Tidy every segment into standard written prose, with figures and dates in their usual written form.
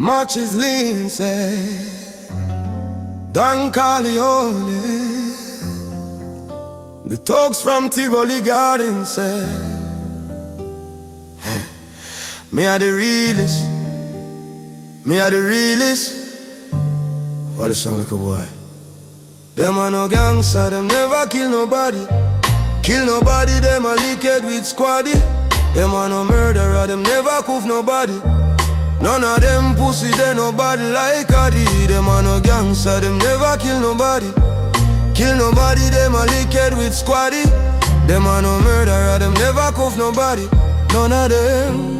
Much is lean, say Don Corleone. The thugs from Tivoli Garden, say me are the realest. Me are the realest. What a sound like a boy. Them are no gangster, them never kill nobody. Kill nobody, them a licked with squaddy. Them are no murderer, them never coof nobody. None of them pussy, they nobody like Adi. Them are no gangster, them never kill nobody. Kill nobody, them a licked with squaddy. Them are no murderer, them never coof nobody. None of them.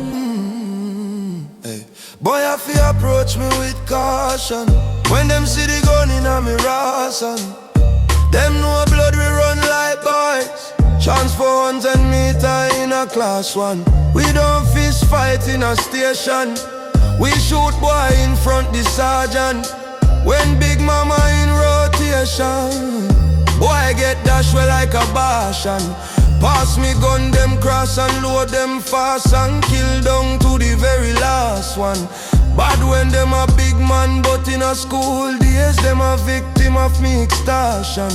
Hey. Boy, I feel approach me with caution. When them see the gun in a me ration, them know blood we run like boys. Chance for 100 meter in a class 1. We don't fist fight in a station. We shoot boy in front the sergeant. When Big Mama in rotation, boy get dash well like a Bashan. Pass me gun, them cross and load them fast and kill down to the very last one. Bad when them a big man, but in a school days them a victim of me extortion.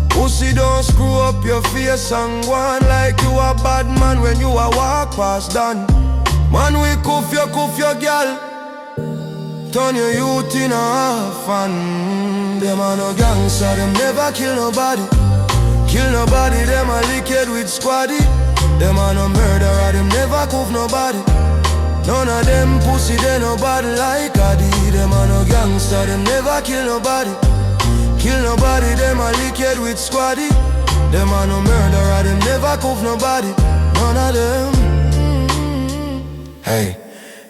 Pussy don't screw up your face and go on like you a bad man when you a walk past done. Man, we cuff your girl, turn your youth in a half and them a no gangster, them never kill nobody. Kill nobody, them a licked with squaddy. Them a no murderer, them never cuff nobody. None of them pussy, they nobody like Adi. Them a no gangster, them never kill nobody. Kill nobody, them a licked with squaddy. Them a no murderer, them never cuff nobody. None of them. Hey.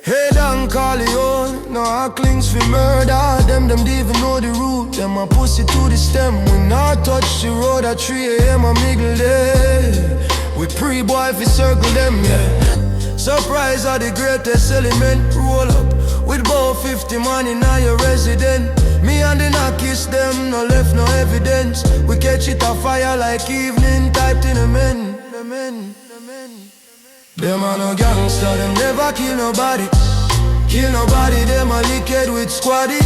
Hey, Don Corleone, no hacklings for murder. Them don't even know the route. Them a pussy to the stem. We not touch the road at 3 AM a middle day. We pre-boy fi circle them, yeah. Surprise are the greatest element. Roll up with about 50 man in your resident. Me and the kiss them, no left no evidence. We catch it a fire like evening, typed in a men. Them a no gangster, them never kill nobody. Kill nobody, them a licked with squaddy.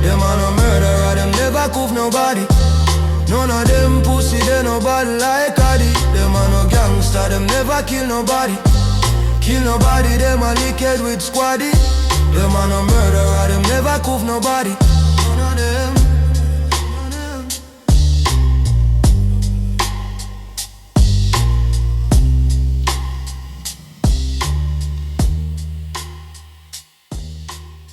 Them a no murderer, them never coof nobody. None of them pussy, they nobody like Adi. Them a no gangster, them never kill nobody. Kill nobody, them a licked with squaddy. Them a no murderer, them never coof nobody. None of them.